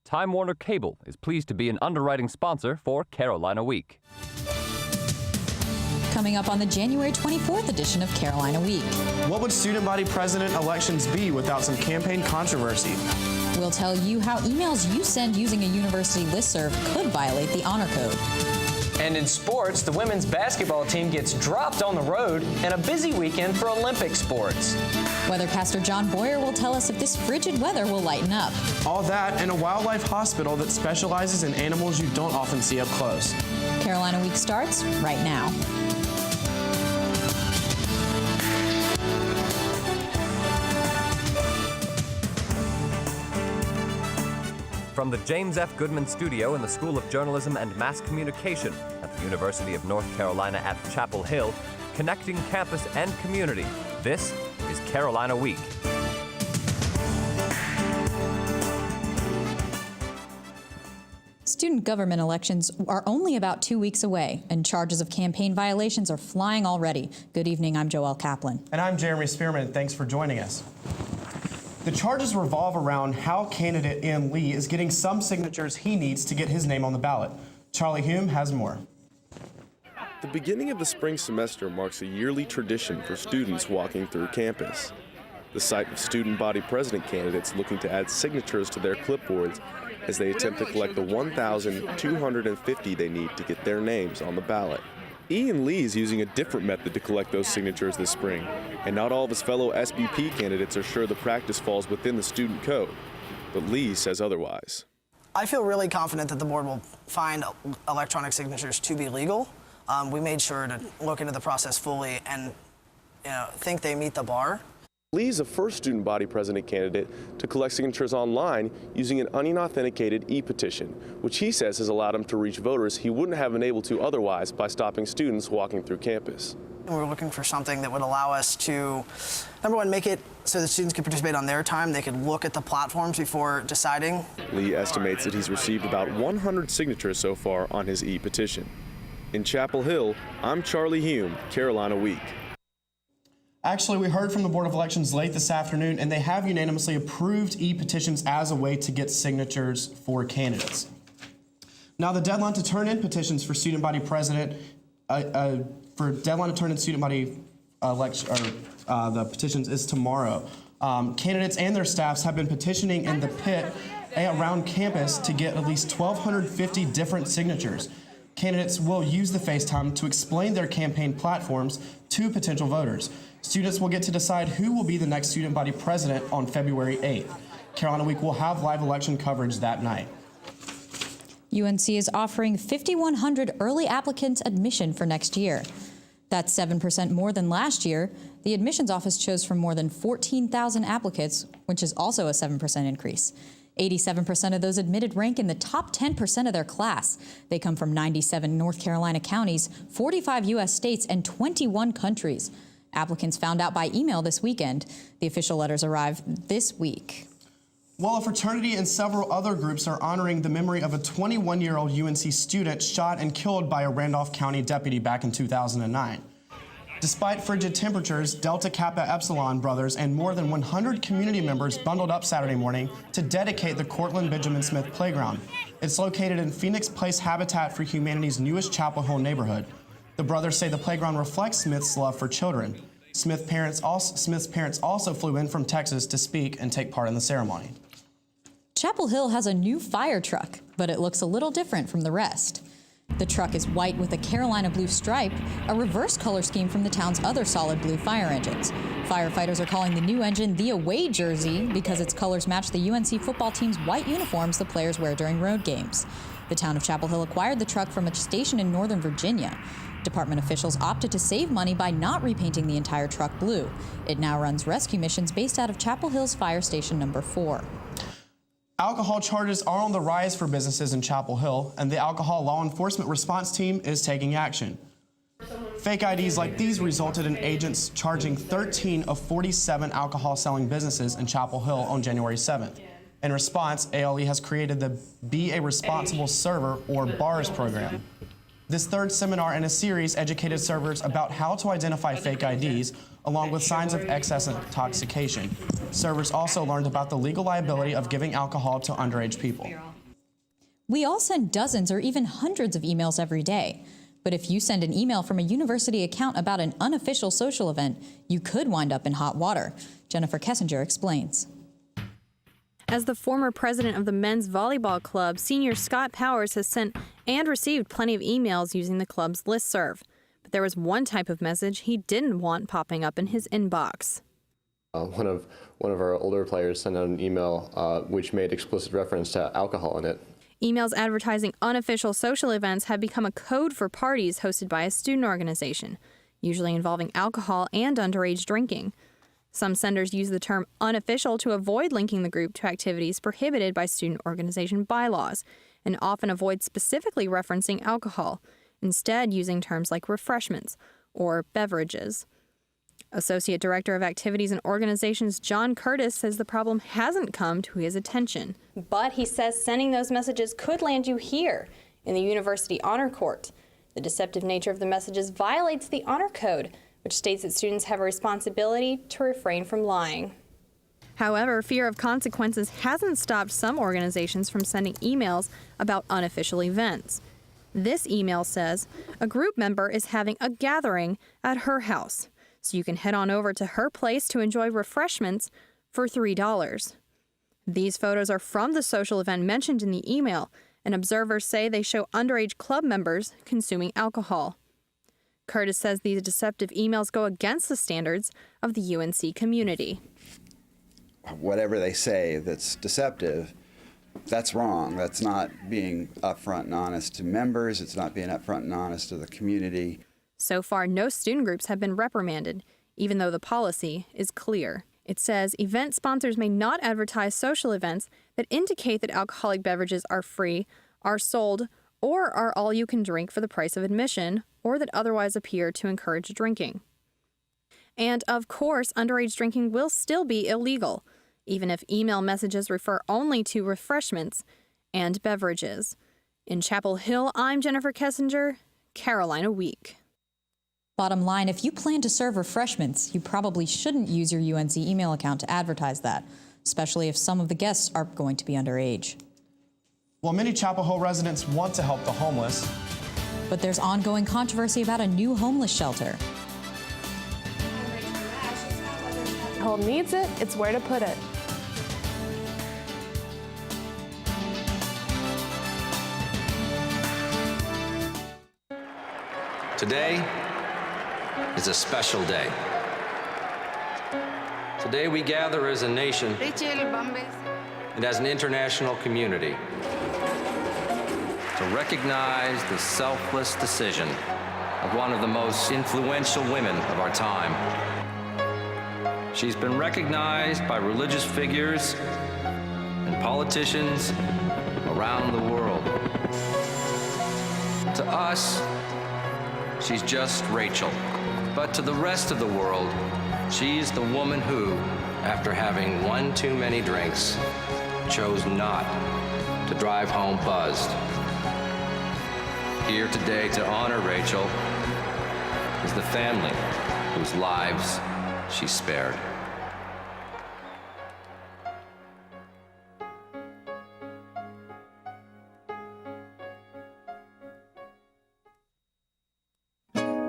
Time Warner Cable is pleased to be an underwriting sponsor for Carolina Week. Coming up on the January 24th edition of Carolina Week. What would student body president elections be without some campaign controversy? We'll tell you how emails you send using a university listserv could violate the honor code. And in sports, the women's basketball team gets dropped on the road and a busy weekend for Olympic sports. Weathercaster John Boyer will tell us if this frigid weather will lighten up. All that and a wildlife hospital that specializes in animals you don't often see up close. Carolina Week starts right now. From the James F. Goodman Studio in the School of Journalism and Mass Communication at the University of North Carolina at Chapel Hill, connecting campus and community, this is Carolina Week. Student government elections are only about 2 weeks away, and charges of campaign violations are flying already. Good evening, I'm Joelle Kaplan. And I'm Jeremy Spearman. Thanks for joining us. The charges revolve around how candidate Ian Lee is getting some signatures he needs to get his name on the ballot. Charlie Hume has more. The beginning of the spring semester marks a yearly tradition for students walking through campus. The sight of student body president candidates looking to add signatures to their clipboards as they attempt to collect the 1,250 they need to get their names on the ballot. Ian Lee is using a different method to collect those signatures this spring, and not all of his fellow SBP candidates are sure the practice falls within the student code. But Lee says otherwise. I feel really confident that the board will find electronic signatures to be legal. We made sure to look into the process fully and think they meet the bar. Lee is the first student body president candidate to collect signatures online using an unauthenticated e-petition, which he says has allowed him to reach voters he wouldn't have been able to otherwise by stopping students walking through campus. We're looking for something that would allow us to, number one, make it so that students can participate on their time. They could look at the platforms before deciding. Lee estimates that he's received about 100 signatures so far on his e-petition. In Chapel Hill, I'm Charlie Hume, Carolina Week. Actually, we heard from the Board of Elections late this afternoon, and they have unanimously approved e-petitions as a way to get signatures for candidates. Now, the deadline to turn in petitions for student body president, the petitions is tomorrow. Candidates and their staffs have been petitioning in the pit around campus to get at least 1,250 different signatures. Candidates will use the FaceTime to explain their campaign platforms to potential voters. Students will get to decide who will be the next student body president on February 8th. Carolina Week will have live election coverage that night. UNC is offering 5,100 early applicants admission for next year. That's 7% more than last year. The admissions office chose from more than 14,000 applicants, which is also a 7% increase. 87% of those admitted rank in the top 10% of their class. They come from 97 North Carolina counties, 45 U.S. states, and 21 countries. Applicants found out by email this weekend. The official letters arrive this week. Well, a fraternity and several other groups are honoring the memory of a 21-year-old UNC student shot and killed by a Randolph County deputy back in 2009. Despite frigid temperatures, Delta Kappa Epsilon brothers and more than 100 community members bundled up Saturday morning to dedicate the Cortland Benjamin Smith Playground. It's located in Phoenix Place Habitat for Humanity's newest Chapel Hill neighborhood. The brothers say the playground reflects Smith's love for children. Smith's parents also flew in from Texas to speak and take part in the ceremony. Chapel Hill has a new fire truck, but it looks a little different from the rest. The truck is white with a Carolina blue stripe, a reverse color scheme from the town's other solid blue fire engines. Firefighters are calling the new engine the away jersey because its colors match the UNC football team's white uniforms the players wear during road games. The town of Chapel Hill acquired the truck from a station in Northern Virginia. Department officials opted to save money by not repainting the entire truck blue. It now runs rescue missions based out of Chapel Hill's Fire Station number 4. Alcohol charges are on the rise for businesses in Chapel Hill, and the Alcohol Law Enforcement Response Team is taking action. Fake IDs like these resulted in agents charging 13 of 47 alcohol-selling businesses in Chapel Hill on January 7th. In response, ALE has created the Be a Responsible Server, or BARS program. This third seminar in a series educated servers about how to identify fake IDs, along with signs of excess intoxication. Servers also learned about the legal liability of giving alcohol to underage people. We all send dozens or even hundreds of emails every day. But if you send an email from a university account about an unofficial social event, you could wind up in hot water. Jennifer Kessinger explains. As the former president of the men's volleyball club, senior Scott Powers has sent and received plenty of emails using the club's listserv. But there was one type of message he didn't want popping up in his inbox. One of our older players sent out an email which made explicit reference to alcohol in it. Emails advertising unofficial social events have become a code for parties hosted by a student organization, usually involving alcohol and underage drinking. Some senders use the term unofficial to avoid linking the group to activities prohibited by student organization bylaws, and often avoid specifically referencing alcohol, instead using terms like refreshments or beverages. Associate Director of Activities and Organizations John Curtis says the problem hasn't come to his attention. But he says sending those messages could land you here in the University Honor Court. The deceptive nature of the messages violates the Honor Code, which states that students have a responsibility to refrain from lying. However, fear of consequences hasn't stopped some organizations from sending emails about unofficial events. This email says a group member is having a gathering at her house, so you can head on over to her place to enjoy refreshments for $3. These photos are from the social event mentioned in the email, and observers say they show underage club members consuming alcohol. Curtis says these deceptive emails go against the standards of the UNC community. Whatever they say that's deceptive, that's wrong. That's not being upfront and honest to members. It's not being upfront and honest to the community. So far, no student groups have been reprimanded, even though the policy is clear. It says event sponsors may not advertise social events that indicate that alcoholic beverages are free, are sold, or are all you can drink for the price of admission, or that otherwise appear to encourage drinking. And of course, underage drinking will still be illegal, even if email messages refer only to refreshments and beverages. In Chapel Hill, I'm Jennifer Kessinger, Carolina Week. Bottom line, if you plan to serve refreshments, you probably shouldn't use your UNC email account to advertise that, especially if some of the guests are going to be underage. Well, many Chapel Hill residents want to help the homeless. But there's ongoing controversy about a new homeless shelter. Hill needs it, it's where to put it. Today is a special day. Today we gather as a nation and as an international community to recognize the selfless decision of one of the most influential women of our time. She's been recognized by religious figures and politicians around the world. To us, she's just Rachel. But to the rest of the world, she's the woman who, after having one too many drinks, chose not to drive home buzzed. Here today to honor Rachel is the family whose lives she spared.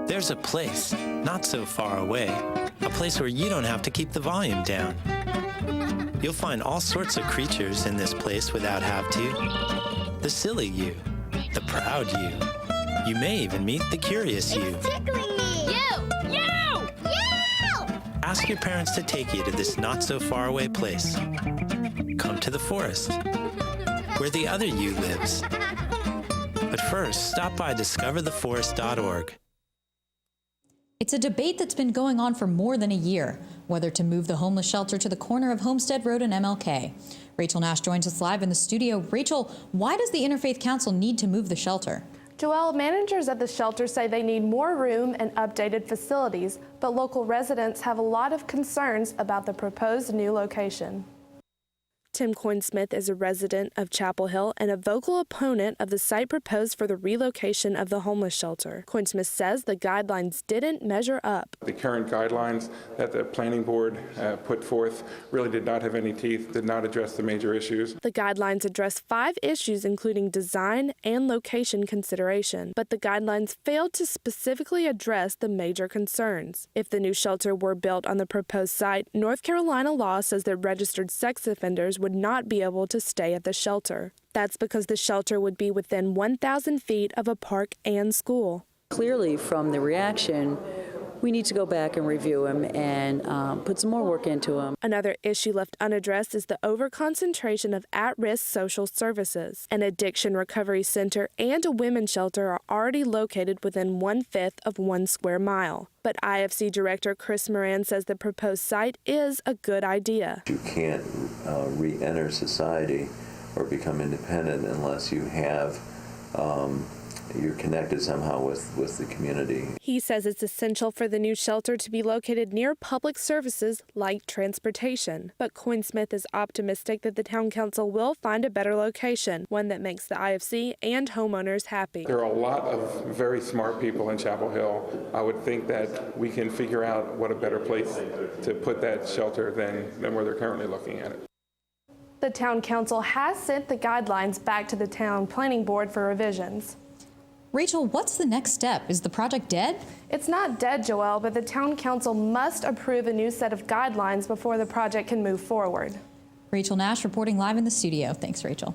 There's a place, not so far away, a place where you don't have to keep the volume down. You'll find all sorts of creatures in this place without have to. The silly you, the proud you. You may even meet the curious you. It's tickling me! You! Ask your parents to take you to this not so far away place. Come to the forest, where the other you lives. But first, stop by discovertheforest.org. It's a debate that's been going on for more than a year, whether to move the homeless shelter to the corner of Homestead Road and MLK. Rachel Nash joins us live in the studio. Rachel, why does the Interfaith Council need to move the shelter? Joelle, managers at the shelter say they need more room and updated facilities, but local residents have a lot of concerns about the proposed new location. Tim Coyne-Smith is a resident of Chapel Hill and a vocal opponent of the site proposed for the relocation of the homeless shelter. Coyne-Smith says the guidelines didn't measure up. The current guidelines that the planning board put forth really did not have any teeth, did not address the major issues. The guidelines address 5 issues, including design and location consideration, but the guidelines failed to specifically address the major concerns. If the new shelter were built on the proposed site, North Carolina law says that registered sex offenders would not be able to stay at the shelter. That's because the shelter would be within 1,000 feet of a park and school. Clearly, from the reaction, we need to go back and review them and put some more work into them. Another issue left unaddressed is the overconcentration of at-risk social services. An addiction recovery center and a women's shelter are already located within 1/5 of 1 square mile. But IFC Director Chris Moran says the proposed site is a good idea. You can't re-enter society or become independent unless you have you're connected somehow with the community. He says it's essential for the new shelter to be located near public services like transportation. But Coyne-Smith is optimistic that the town council will find a better location, one that makes the IFC and homeowners happy. There are a lot of very smart people in Chapel Hill. I would think that we can figure out what a better place to put that shelter than where they're currently looking at it. The town council has sent the guidelines back to the town planning board for revisions. Rachel, what's the next step? Is the project dead? It's not dead, Joelle, but the town council must approve a new set of guidelines before the project can move forward. Rachel Nash reporting live in the studio. Thanks, Rachel.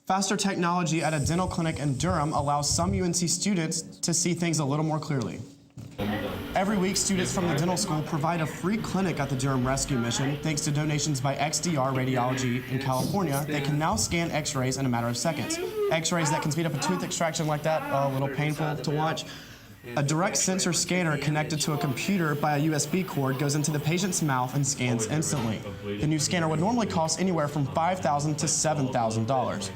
Faster technology at a dental clinic in Durham allows some UNC students to see things a little more clearly. Every week, students from the dental school provide a free clinic at the Durham Rescue Mission. Thanks to donations by XDR Radiology in California, they can now scan x-rays in a matter of seconds. X-rays that can speed up a tooth extraction like that, a little painful to watch. A direct sensor scanner connected to a computer by a USB cord goes into the patient's mouth and scans instantly. The new scanner would normally cost anywhere from $5,000 to $7,000.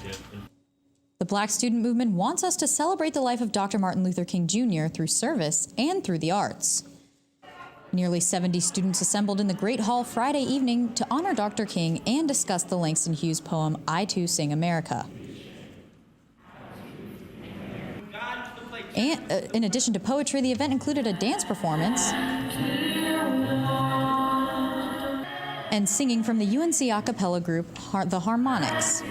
The Black Student Movement wants us to celebrate the life of Dr. Martin Luther King Jr. through service and through the arts. Nearly 70 students assembled in the Great Hall Friday evening to honor Dr. King and discuss the Langston Hughes poem, I Too Sing America. And in addition to poetry, the event included a dance performance and singing from the UNC a cappella group, The Harmonics.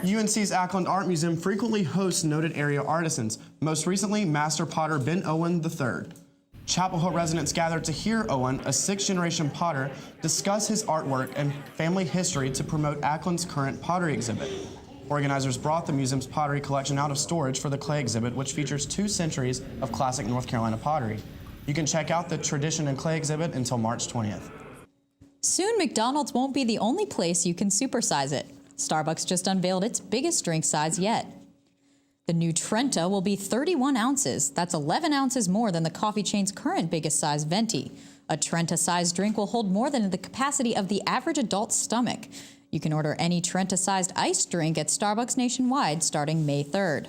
UNC's Ackland Art Museum frequently hosts noted area artisans, most recently master potter Ben Owen III. Chapel Hill residents gathered to hear Owen, a 6th-generation potter, discuss his artwork and family history to promote Ackland's current pottery exhibit. Organizers brought the museum's pottery collection out of storage for the clay exhibit, which features 2 centuries of classic North Carolina pottery. You can check out the Tradition and Clay exhibit until March 20th. Soon, McDonald's won't be the only place you can supersize it. Starbucks just unveiled its biggest drink size yet. The new Trenta will be 31 ounces. That's 11 ounces more than the coffee chain's current biggest size, Venti. A Trenta-sized drink will hold more than the capacity of the average adult's stomach. You can order any Trenta-sized iced drink at Starbucks nationwide starting May 3rd.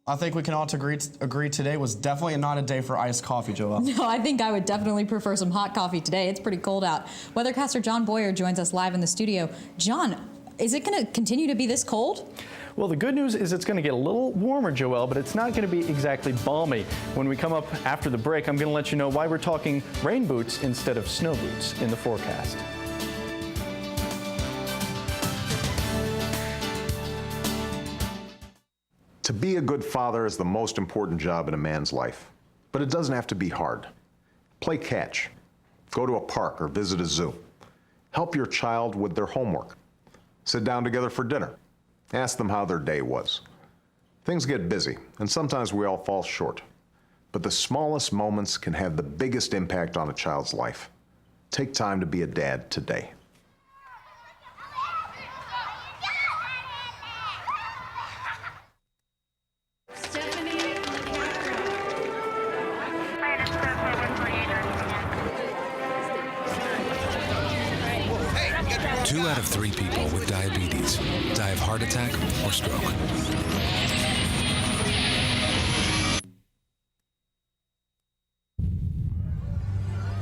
I think we can all agree today was definitely not a day for iced coffee, Joelle. No, I think I would definitely prefer some hot coffee today. It's pretty cold out. Weathercaster John Boyer joins us live in the studio. John, is it going to continue to be this cold? Well, the good news is it's going to get a little warmer, Joelle, but it's not going to be exactly balmy. When we come up after the break, I'm going to let you know why we're talking rain boots instead of snow boots in the forecast. To be a good father is the most important job in a man's life, but it doesn't have to be hard. Play catch, go to a park or visit a zoo. Help your child with their homework. Sit down together for dinner. Ask them how their day was. Things get busy, and sometimes we all fall short. But the smallest moments can have the biggest impact on a child's life. Take time to be a dad today. Two out of 3 people with diabetes die of heart attack or stroke.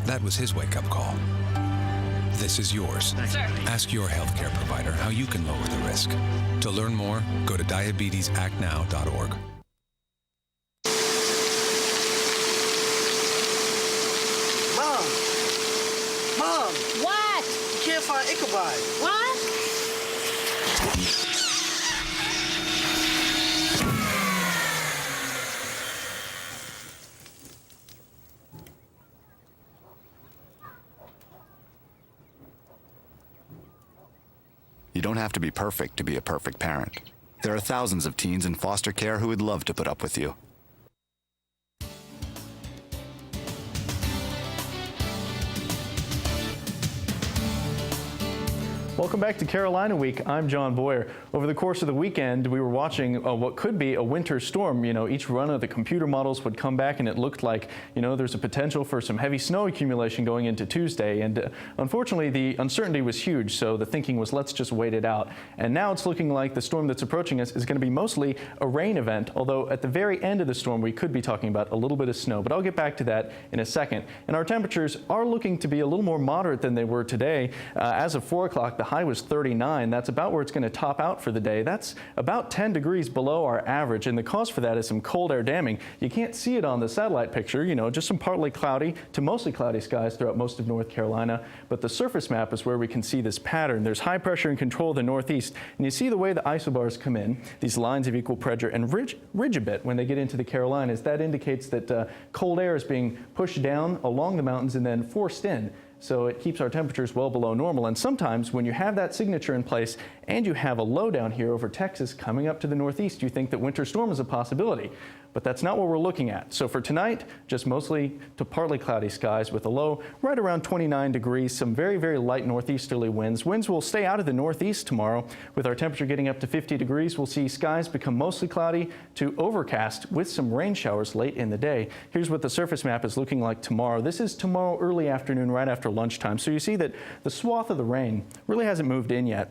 That was his wake-up call. this is yours. Ask your healthcare provider how you can lower the risk. To learn more, go to diabetesactnow.org. Mom! What? You can't find Ichabod. What? You don't have to be perfect to be a perfect parent. There are thousands of teens in foster care who would love to put up with you. Welcome back to Carolina Week. I'm John Boyer. Over the course of the weekend, we were watching what could be a winter storm. You know, each run of the computer models would come back and it looked like, you know, there's a potential for some heavy snow accumulation going into Tuesday. And unfortunately, the uncertainty was huge. So the thinking was, let's just wait it out. And now it's looking like the storm that's approaching us is going to be mostly a rain event. Although at the very end of the storm, we could be talking about a little bit of snow. But I'll get back to that in a second. And our temperatures are looking to be a little more moderate than they were today. As of 4 o'clock, the high was 39. That's about where it's going to top out for the day. That's about 10 degrees below our average, and the cause for that is some cold air damming. You can't see it on the satellite picture, you know, just some partly cloudy to mostly cloudy skies throughout most of North Carolina, but the surface map is where we can see this pattern. There's high pressure and control of the northeast, and you see the way the isobars come in, these lines of equal pressure, and ridge a bit when they get into the Carolinas. That indicates that cold air is being pushed down along the mountains and then forced in. So it keeps our temperatures well below normal. And sometimes when you have that signature in place and you have a low down here over Texas coming up to the northeast, you think that winter storm is a possibility. But that's not what we're looking at. So for tonight, just mostly to partly cloudy skies with a low right around 29 degrees, some very, very light northeasterly winds. Winds will stay out of the northeast tomorrow. With our temperature getting up to 50 degrees, we'll see skies become mostly cloudy to overcast with some rain showers late in the day. Here's what the surface map is looking like tomorrow. This is tomorrow early afternoon, right after lunchtime. So you see that the swath of the rain really hasn't moved in yet,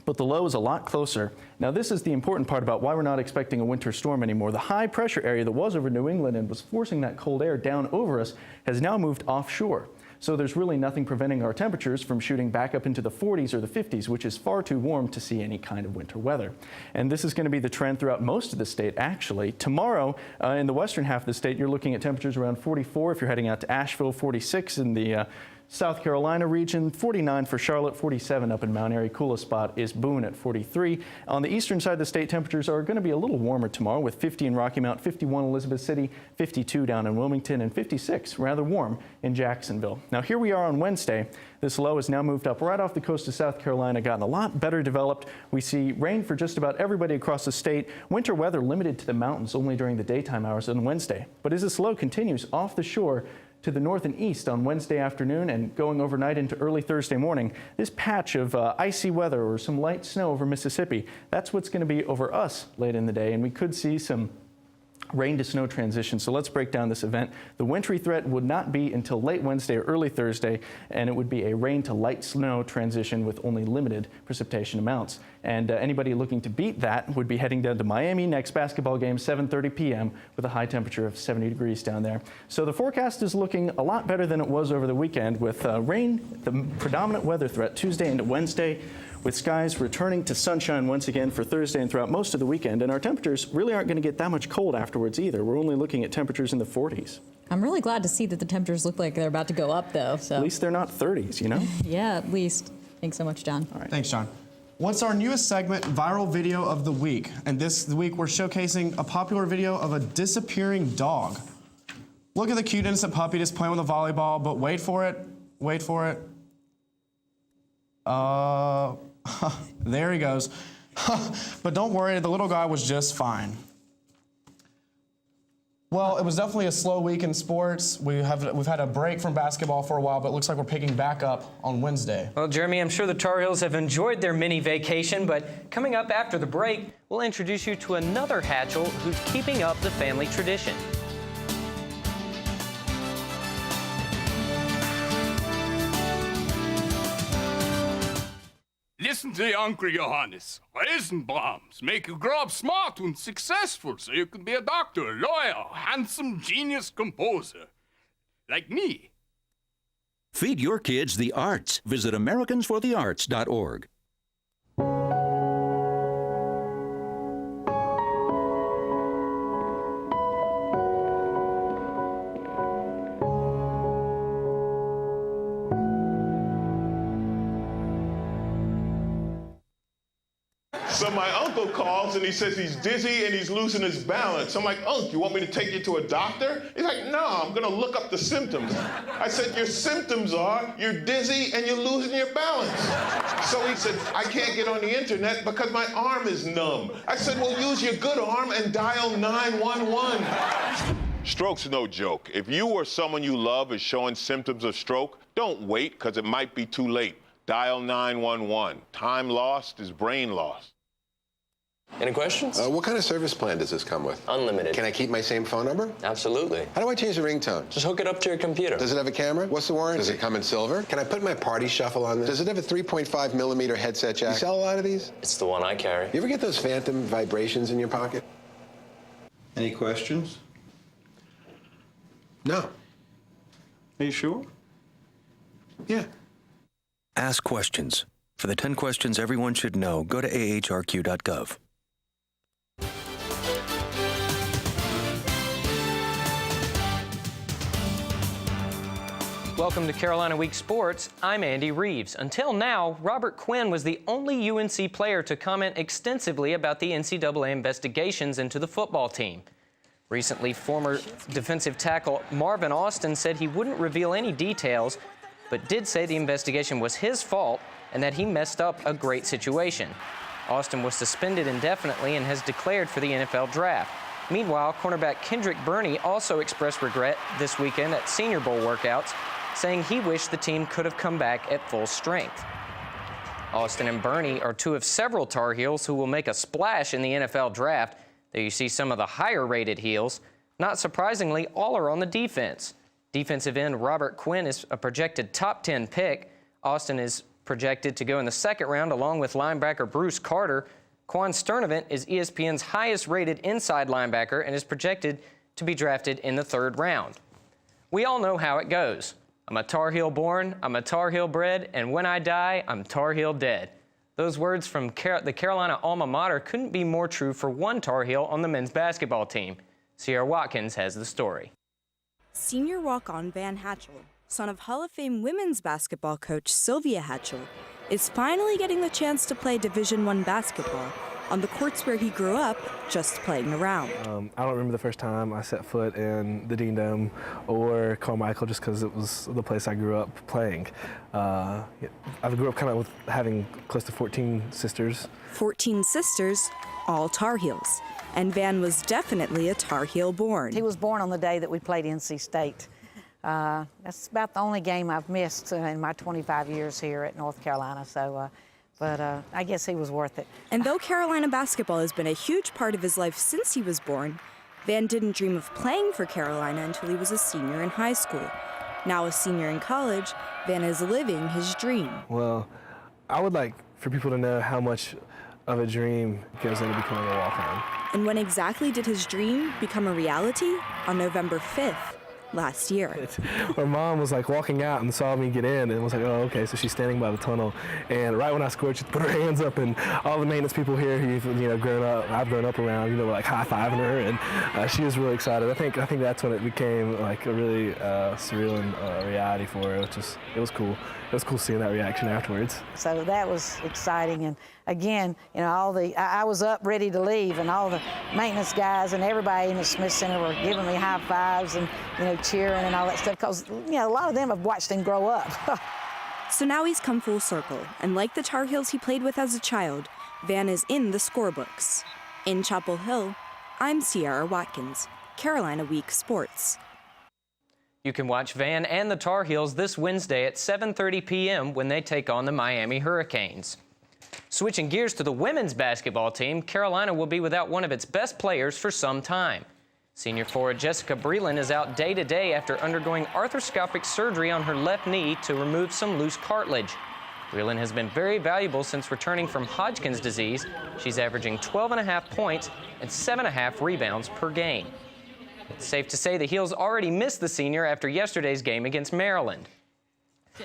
but the low is a lot closer. Now, this is the important part about why we're not expecting a winter storm anymore. The high pressure area that was over New England and was forcing that cold air down over us has now moved offshore. So there's really nothing preventing our temperatures from shooting back up into the 40s or the 50s, which is far too warm to see any kind of winter weather. And this is going to be the trend throughout most of the state, actually. Tomorrow, in the western half of the state, you're looking at temperatures around 44 if you're heading out to Asheville, 46 in the South Carolina region, 49 for Charlotte, 47 up in Mount Airy. Coolest spot is Boone at 43. On the eastern side of the state, temperatures are going to be a little warmer tomorrow with 50 in Rocky Mount, 51 Elizabeth City, 52 down in Wilmington, and 56, rather warm, in Jacksonville. Now here we are on Wednesday. This low has now moved up right off the coast of South Carolina, gotten a lot better developed. We see rain for just about everybody across the state. Winter weather limited to the mountains only during the daytime hours on Wednesday. But as this low continues off the shore to the north and east on Wednesday afternoon and going overnight into early Thursday morning, this patch of icy weather or some light snow over Mississippi, that's what's going to be over us late in the day, and we could see some rain to snow transition. So let's break down this event. The wintry threat would not be until late Wednesday or early Thursday, and it would be a rain to light snow transition with only limited precipitation amounts. And anybody looking to beat that would be heading down to Miami. Next basketball game, 7:30 p.m. with a high temperature of 70 degrees down there. So the forecast is looking a lot better than it was over the weekend with rain, the predominant weather threat Tuesday into Wednesday, with skies returning to sunshine once again for Thursday and throughout most of the weekend. And our temperatures really aren't going to get that much cold afterwards either. We're only looking at temperatures in the 40s. I'm really glad to see that the temperatures look like they're about to go up, though. So. At least they're not 30s, you know? Yeah, at least. Thanks so much, John. All right. Thanks, John. What's our newest segment, Viral Video of the Week? And this week we're showcasing a popular video of a disappearing dog. Look at the cute innocent puppy just playing with a volleyball, but wait for it. There he goes. But don't worry, the little guy was just fine. Well, it was definitely a slow week in sports. We've had a break from basketball for a while, but it looks like we're picking back up on Wednesday. Well, Jeremy, I'm sure the Tar Heels have enjoyed their mini vacation, but coming up after the break, we'll introduce you to another Hatchell who's keeping up the family tradition. Listen to Uncle Johannes. Eisenbrahms make you grow up smart and successful so you can be a doctor, a lawyer, a handsome genius composer. Like me. Feed your kids the arts. Visit AmericansForTheArts.org. So my uncle calls and he says he's dizzy and he's losing his balance. I'm like, Unc, you want me to take you to a doctor? He's like, no, I'm gonna look up the symptoms. I said, your symptoms are you're dizzy and you're losing your balance. So he said, I can't get on the internet because my arm is numb. I said, well, use your good arm and dial 911. Stroke's no joke. If you or someone you love is showing symptoms of stroke, don't wait because it might be too late. Dial 911. Time lost is brain lost. Any questions? What kind of service plan does this come with? Unlimited. Can I keep my same phone number? Absolutely. How do I change the ringtone? Just hook it up to your computer. Does it have a camera? What's the warranty? Does it come in silver? Can I put my party shuffle on this? Does it have a 3.5 millimeter headset jack? You sell a lot of these? It's the one I carry. You ever get those phantom vibrations in your pocket? Any questions? No. Are you sure? Yeah. Ask questions. For the 10 questions everyone should know, go to ahrq.gov. Welcome to Carolina Week Sports. I'm Andy Reeves. Until now, Robert Quinn was the only UNC player to comment extensively about the NCAA investigations into the football team. Recently, former defensive tackle Marvin Austin said he wouldn't reveal any details, but did say the investigation was his fault and that he messed up a great situation. Austin was suspended indefinitely and has declared for the NFL draft. Meanwhile, cornerback Kendrick Burney also expressed regret this weekend at Senior Bowl workouts, saying he wished the team could have come back at full strength. Austin and Burney are two of several Tar Heels who will make a splash in the NFL draft. There you see some of the higher-rated Heels. Not surprisingly, all are on the defense. Defensive end Robert Quinn is a projected top 10 pick. Austin is projected to go in the second round along with linebacker Bruce Carter. Quan Sturdivant is ESPN's highest-rated inside linebacker and is projected to be drafted in the third round. We all know how it goes. I'm a Tar Heel born, I'm a Tar Heel bred, and when I die, I'm Tar Heel dead. Those words from the Carolina alma mater couldn't be more true for one Tar Heel on the men's basketball team. Sierra Watkins has the story. Senior walk-on Van Hatchel, son of Hall of Fame women's basketball coach Sylvia Hatchel, is finally getting the chance to play Division I basketball on the courts where he grew up, just playing around. I don't remember the first time I set foot in the Dean Dome or Carmichael just because it was the place I grew up playing. I grew up kind of with having close to 14 sisters. 14 sisters, all Tar Heels. And Van was definitely a Tar Heel born. He was born on the day that we played NC State. That's about the only game I've missed in my 25 years here at North Carolina, but I guess he was worth it. And though Carolina basketball has been a huge part of his life since he was born, Van didn't dream of playing for Carolina until he was a senior in high school. Now a senior in college, Van is living his dream. Well, I would like for people to know how much of a dream goes into becoming a walk-on. And when exactly did his dream become a reality? On November 5th. Last year. My mom was like walking out and saw me get in and was like, oh, okay, so she's standing by the tunnel. And right when I scored, she put her hands up and all the maintenance people here who've I've grown up around, were like high-fiving her, and she was really excited. I think that's when it became like a really surreal and reality for her. It was cool. It was cool seeing that reaction afterwards. So that was exciting, and again, I was up ready to leave, and all the maintenance guys and everybody in the Smith Center were giving me high fives and cheering and all that stuff, because a lot of them have watched him grow up. So now he's come full circle, and like the Tar Heels he played with as a child, Van is in the scorebooks. In Chapel Hill, I'm Sierra Watkins, Carolina Week Sports. You can watch Van and the Tar Heels this Wednesday at 7:30 p.m. when they take on the Miami Hurricanes. Switching gears to the women's basketball team, Carolina will be without one of its best players for some time. Senior forward Jessica Breland is out day-to-day after undergoing arthroscopic surgery on her left knee to remove some loose cartilage. Breland has been very valuable since returning from Hodgkin's disease. She's averaging 12.5 points and 7.5 rebounds per game. It's safe to say the Heels already missed the senior after yesterday's game against Maryland.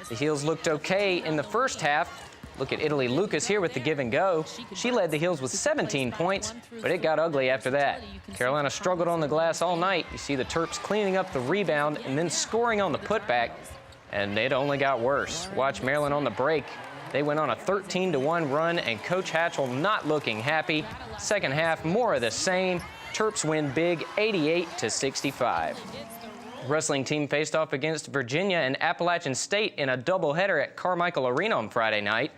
The Heels looked okay in the first half. Look at Italy Lucas here with the give and go. She led the Heels with 17 points, but it got ugly after that. Carolina struggled on the glass all night. You see the Terps cleaning up the rebound and then scoring on the putback, and it only got worse. Watch Maryland on the break. They went on a 13-1 run, and Coach Hatchell not looking happy. Second half, more of the same. Terps win big, 88-65. The wrestling team faced off against Virginia and Appalachian State in a doubleheader at Carmichael Arena on Friday night.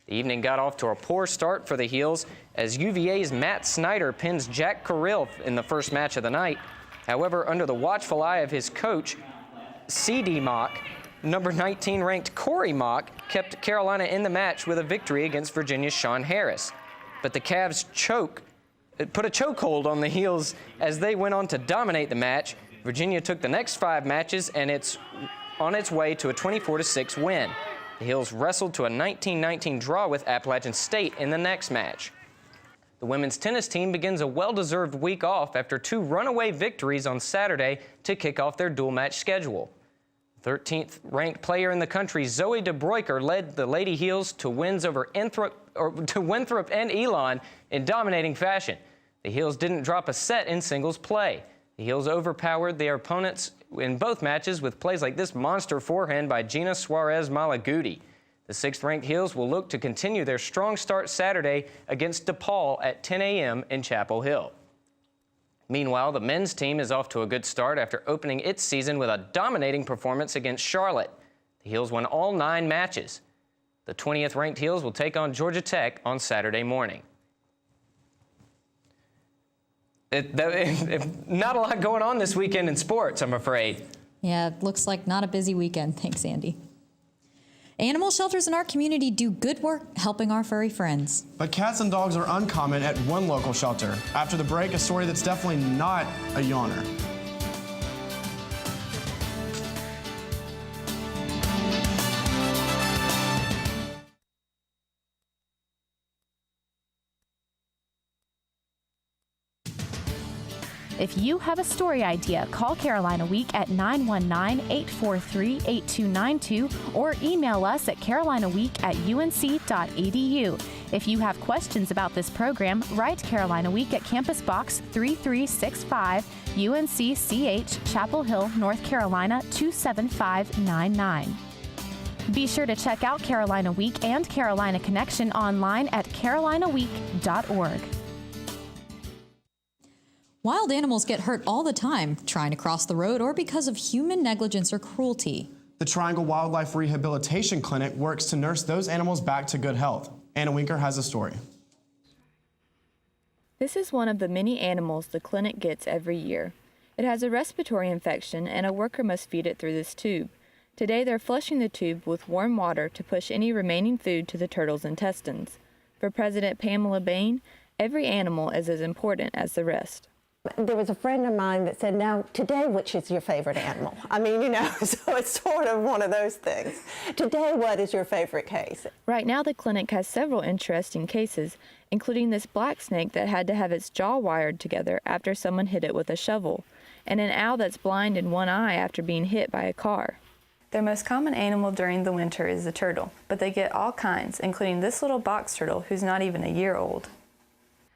The evening got off to a poor start for the Heels as UVA's Matt Snyder pins Jack Carrill in the first match of the night. However, under the watchful eye of his coach, C.D. Mock, number 19 ranked Corey Mock kept Carolina in the match with a victory against Virginia's Sean Harris. But the Cavs put a chokehold on the Heels as they went on to dominate the match. Virginia took the next 5 matches, and it's on its way to a 24-6 win. The Heels wrestled to a 19-19 draw with Appalachian State in the next match. The women's tennis team begins a well-deserved week off after 2 runaway victories on Saturday to kick off their dual-match schedule. 13th ranked player in the country, Zoe DeBroiker, led the Lady Heels to wins over Winthrop and Elon in dominating fashion. The Heels didn't drop a set in singles play. The Heels overpowered their opponents in both matches with plays like this monster forehand by Gina Suarez Malaguti. The 6th-ranked Heels will look to continue their strong start Saturday against DePaul at 10 a.m. in Chapel Hill. Meanwhile, the men's team is off to a good start after opening its season with a dominating performance against Charlotte. The Heels won all 9 matches. The 20th-ranked Heels will take on Georgia Tech on Saturday morning. Not a lot going on this weekend in sports, I'm afraid. Yeah, it looks like not a busy weekend. Thanks, Andy. Animal shelters in our community do good work helping our furry friends. But cats and dogs are uncommon at one local shelter. After the break, a story that's definitely not a yawner. If you have a story idea, call Carolina Week at 919-843-8292 or email us at carolinaweek@unc.edu. If you have questions about this program, write Carolina Week at Campus Box 3365, UNC-CH, Chapel Hill, North Carolina 27599. Be sure to check out Carolina Week and Carolina Connection online at carolinaweek.org. Wild animals get hurt all the time, trying to cross the road or because of human negligence or cruelty. The Triangle Wildlife Rehabilitation Clinic works to nurse those animals back to good health. Anna Winker has a story. This is one of the many animals the clinic gets every year. It has a respiratory infection and a worker must feed it through this tube. Today they're flushing the tube with warm water to push any remaining food to the turtle's intestines. For President Pamela Bain, every animal is as important as the rest. There was a friend of mine that said, now, today, which is your favorite animal? I mean, you know, so it's sort of one of those things. Today, what is your favorite case? Right now, the clinic has several interesting cases, including this black snake that had to have its jaw wired together after someone hit it with a shovel, and an owl that's blind in one eye after being hit by a car. Their most common animal during the winter is the turtle, but they get all kinds, including this little box turtle who's not even a year old.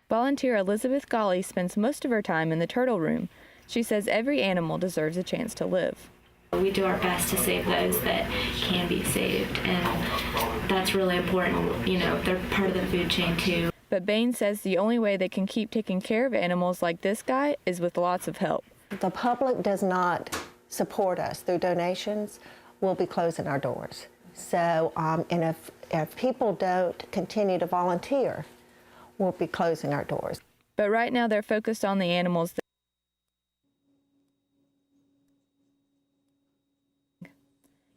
Volunteer Elizabeth Golly spends most of her time in the turtle room. She says every animal deserves a chance to live. We do our best to save those that can be saved, and that's really important. You know, they're part of the food chain too. But Bain says the only way they can keep taking care of animals like this guy is with lots of help. The public does not support us through donations. We'll be closing our doors. So, and if people don't continue to volunteer, we'll be closing our doors. But right now they're focused on the animals.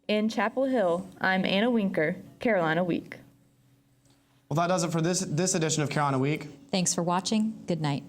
In Chapel Hill, I'm Anna Winker, Carolina Week. Well, that does it for this edition of Carolina Week. Thanks for watching. Good night.